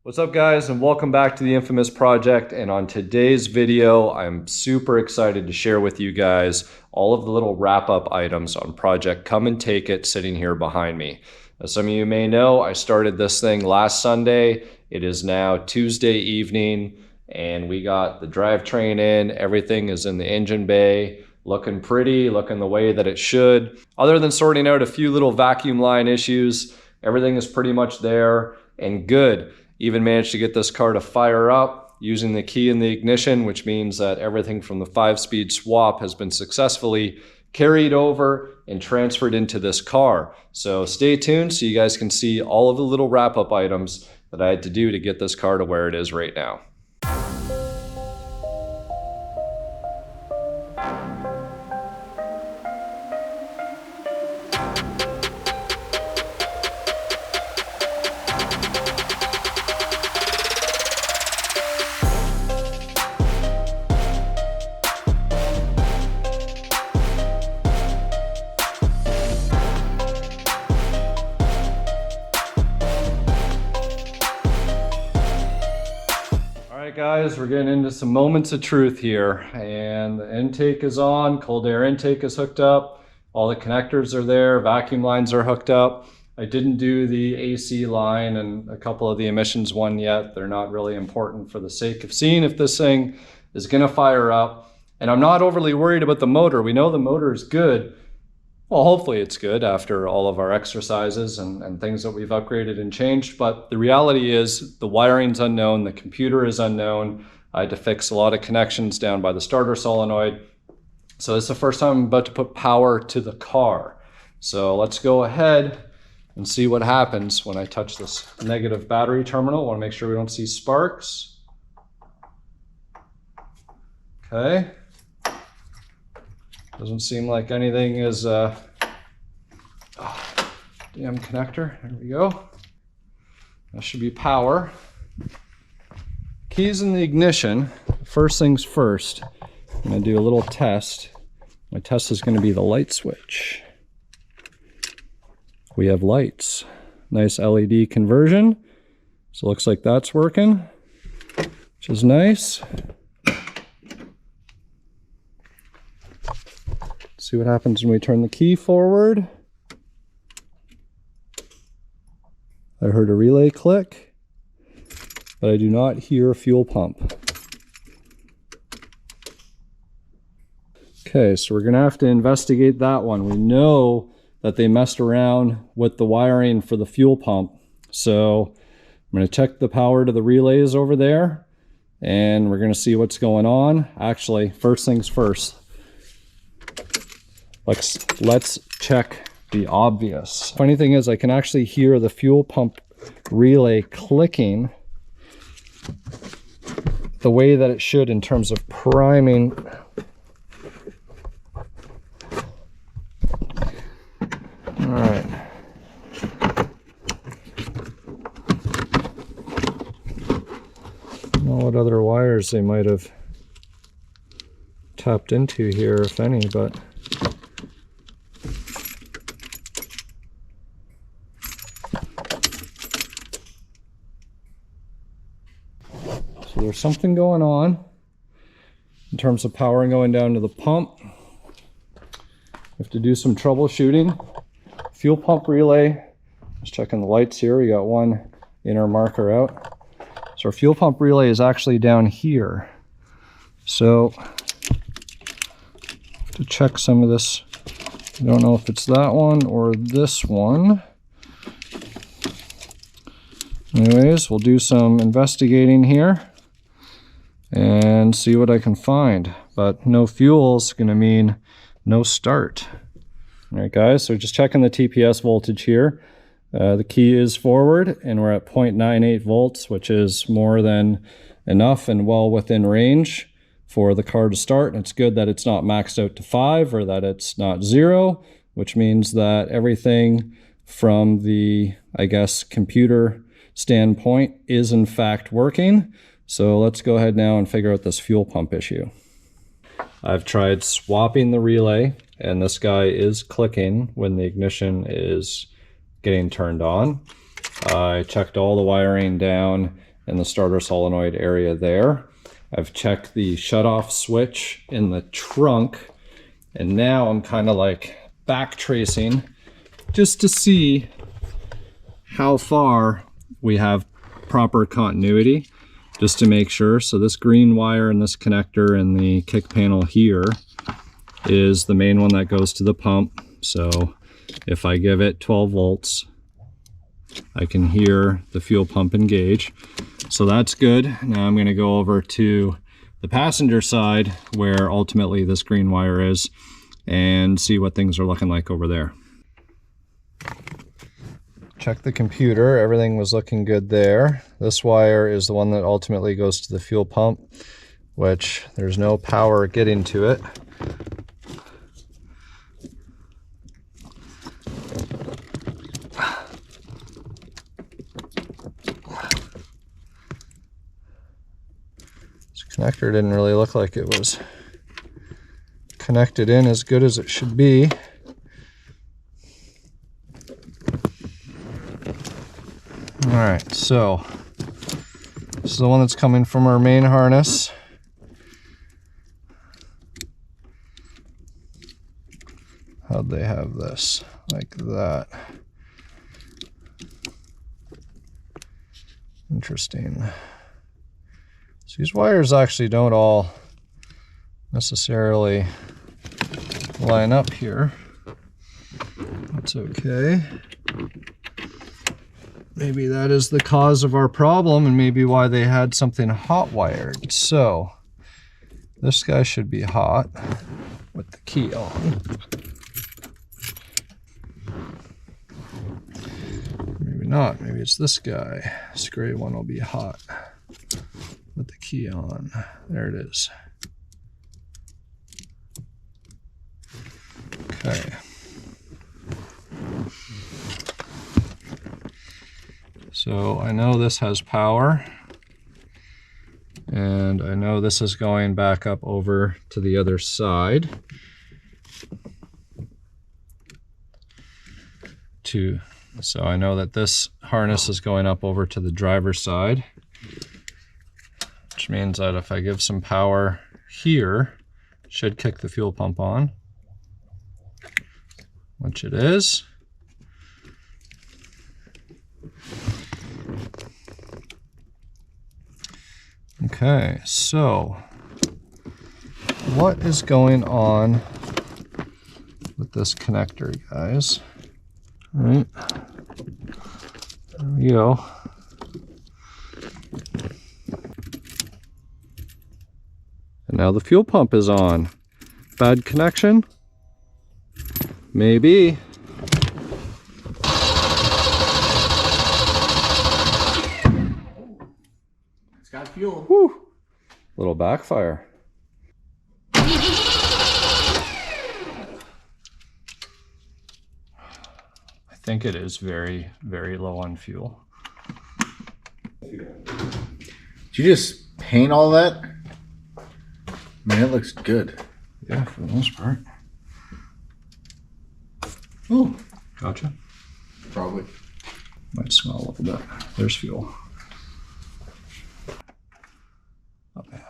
What's up guys, and welcome back to the infamous project. And on today's video, I'm super excited to share with you guys all of the little wrap-up items on project Come and Take It sitting here behind me. As some of you may know, I started this thing last Sunday. It is now Tuesday evening and we got the drivetrain in. Everything is in the engine bay, looking pretty, looking the way that it should. Other than sorting out a few little vacuum line issues, everything is pretty much there and good. Even managed to get this car to fire up using the key in the ignition, which means that everything from the 5-speed swap has been successfully carried over and transferred into this car. So stay tuned so you guys can see all of the little wrap-up items that I had to do to get this car to where it is right now. Guys, we're getting into some moments of truth here, and the intake is on, cold air intake is hooked up, all the connectors are there, vacuum lines are hooked up. I didn't do the AC line and a couple of the emissions one yet. They're not really important for the sake of seeing if this thing is gonna fire up. And I'm not overly worried about the motor. We know the motor is good. Well, hopefully it's good after all of our exercises and things that we've upgraded and changed. But the reality is the wiring's unknown, the computer is unknown. I had to fix a lot of connections down by the starter solenoid. So this is the first time I'm about to put power to the car. So let's go ahead and see what happens when I touch this negative battery terminal. I want to make sure we don't see sparks. Okay. Doesn't seem like anything is, damn connector, there we go. That should be power. Keys in the ignition. First things first, I'm gonna do a little test. My test is gonna be the light switch. We have lights. Nice LED conversion. So it looks like that's working, which is nice. See what happens when we turn the key forward. I heard a relay click, but I do not hear a fuel pump. Okay, so we're gonna have to investigate that one. We know that they messed around with the wiring for the fuel pump. So I'm gonna check the power to the relays over there and we're gonna see what's going on. Actually, first things first. Let's check the obvious. Funny thing is I can actually hear the fuel pump relay clicking the way that it should in terms of priming. All right. I don't know what other wires they might have tapped into here, if any, but there's something going on in terms of power going down to the pump. We have to do some troubleshooting. Fuel pump relay, just checking the lights here. We got one inner marker out. So our fuel pump relay is actually down here. So to check some of this, I don't know if it's that one or this one. Anyways, we'll do some investigating here and see what I can find. But no fuel is going to mean no start. All right, guys, so just checking the TPS voltage here. The key is forward, and we're at 0.98 volts, which is more than enough and well within range for the car to start. And it's good that it's not maxed out to 5 or that it's not 0, which means that everything from the, I guess, computer standpoint is in fact working. So let's go ahead now and figure out this fuel pump issue. I've tried swapping the relay, and this guy is clicking when the ignition is getting turned on. I checked all the wiring down and the starter solenoid area there. I've checked the shutoff switch in the trunk, and now I'm kind of like back tracing just to see how far we have proper continuity, just to make sure. So this green wire and this connector in the kick panel here is the main one that goes to the pump. So if I give it 12 volts, I can hear the fuel pump engage. So that's good. Now I'm going to go over to the passenger side where ultimately this green wire is and see what things are looking like over there. Check the computer, everything was looking good there. This wire is the one that ultimately goes to the fuel pump, which there's no power getting to it. This connector didn't really look like it was connected in as good as it should be. Alright, so this is the one that's coming from our main harness. How'd they have this? Like that. Interesting. So these wires actually don't all necessarily line up here. That's okay. Maybe that is the cause of our problem, and maybe why they had something hot wired. So this guy should be hot with the key on. Maybe not. Maybe it's this guy. This gray one will be hot with the key on. There it is. Okay. So I know this has power, and I know this is going back up over to the other side so I know that this harness is going up over to the driver's side, which means that if I give some power here, it should kick the fuel pump on, which it is. Okay, so what is going on with this connector, guys? All right, there we go. And now the fuel pump is on. Bad connection? Maybe. It's got fuel. Whew. Little backfire. I think it is very, very low on fuel. Did you just paint all that? I mean, it looks good. Yeah, for the most part. Oh, Gotcha. probably. Might smell a little bit. There's fuel. Oh, yeah.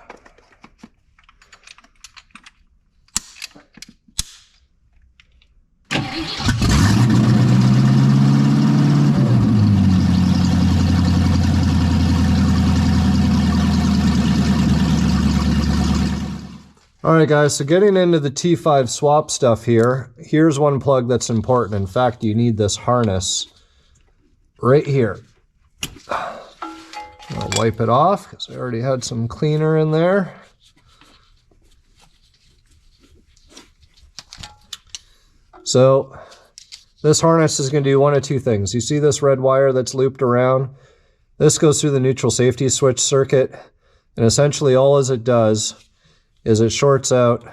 All right, guys, so getting into the T5 swap stuff here, here's one plug that's important. In fact, you need this harness right here. I'll wipe it off because I already had some cleaner in there. So this harness is going to do one of two things. You see this red wire that's looped around? This goes through the neutral safety switch circuit, and essentially all as it does is it shorts out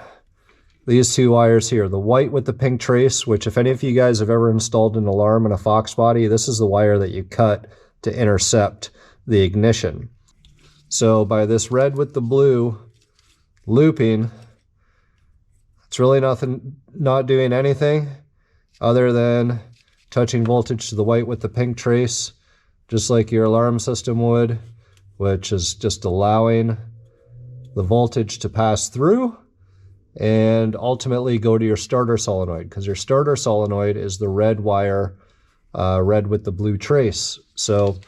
these two wires here. The white with the pink trace, which if any of you guys have ever installed an alarm in a Foxbody, this is the wire that you cut to intercept the ignition. So by this red with the blue looping, it's really not doing anything other than touching voltage to the white with the pink trace, just like your alarm system would, which is just allowing the voltage to pass through and ultimately go to your starter solenoid, because your starter solenoid is the red wire, red with the blue trace. So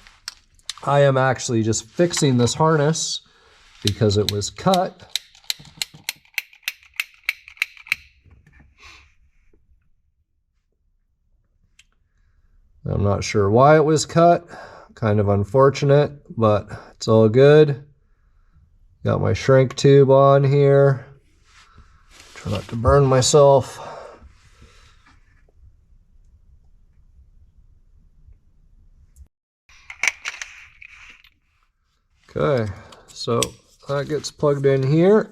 I am actually just fixing this harness because it was cut. I'm not sure why it was cut. Kind of unfortunate, but it's all good. Got my shrink tube on here. Try not to burn myself. Okay, so that gets plugged in here.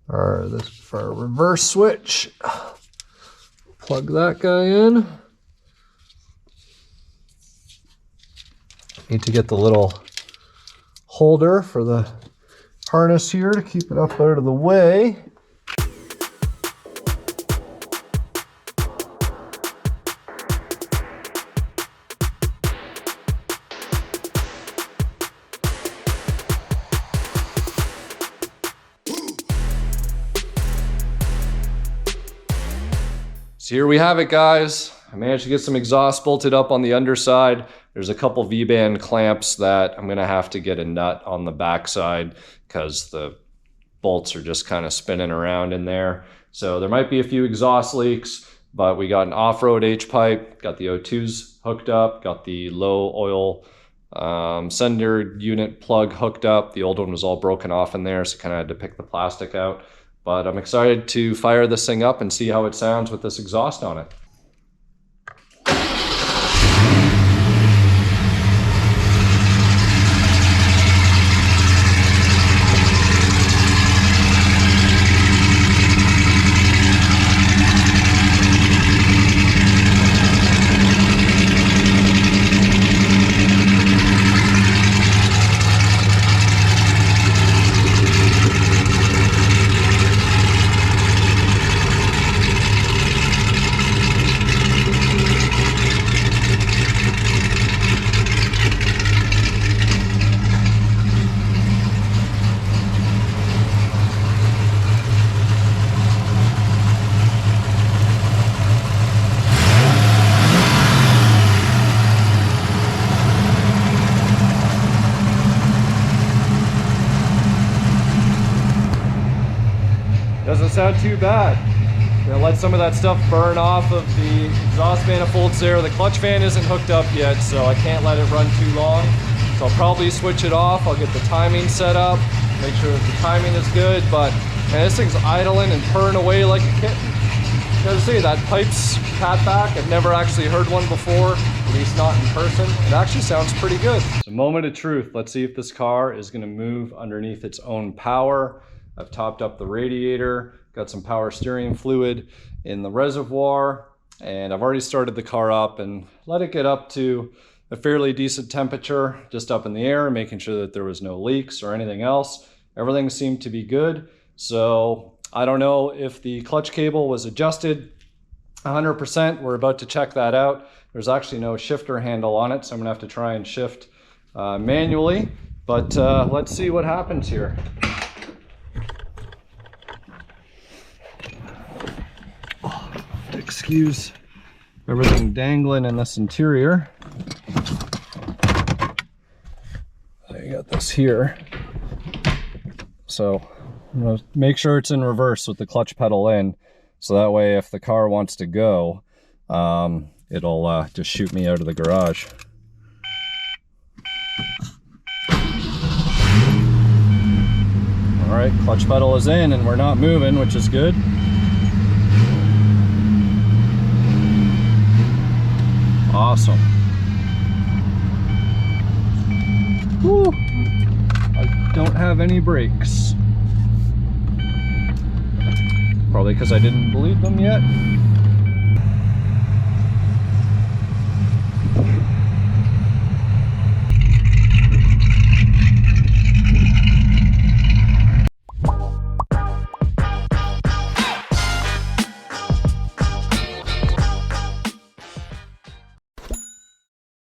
Or this for our reverse switch. Plug that guy in. Need to get the little holder for the harness here to keep it up out of the way. So here we have it, guys. I managed to get some exhaust bolted up on the underside. There's a couple V-band clamps that I'm gonna have to get a nut on the backside because the bolts are just kind of spinning around in there. So there might be a few exhaust leaks, but we got an off-road H-pipe, got the O2s hooked up, got the low oil sender unit plug hooked up. The old one was all broken off in there, so kind of had to pick the plastic out. But I'm excited to fire this thing up and see how it sounds with this exhaust on it. Doesn't sound too bad. Gonna let some of that stuff burn off of the exhaust manifolds there. The clutch fan isn't hooked up yet, so I can't let it run too long. So I'll probably switch it off. I'll get the timing set up, make sure that the timing is good, but man, this thing's idling and purring away like a kitten. Gotta say, that pipes catback, I've never actually heard one before, at least not in person. It actually sounds pretty good. So moment of truth, let's see if this car is gonna move underneath its own power. I've topped up the radiator, got some power steering fluid in the reservoir, and I've already started the car up and let it get up to a fairly decent temperature, just up in the air, making sure that there was no leaks or anything else. Everything seemed to be good. So I don't know if the clutch cable was adjusted 100%. We're about to check that out. There's actually no shifter handle on it, so I'm gonna have to try and shift manually, but let's see what happens here. Excuse everything dangling in this interior. I got this here. So I'm gonna make sure it's in reverse with the clutch pedal in, so that way if the car wants to go, it'll just shoot me out of the garage. All right, clutch pedal is in and we're not moving, which is good. Awesome. Woo. I don't have any brakes. Probably because I didn't bleed them yet.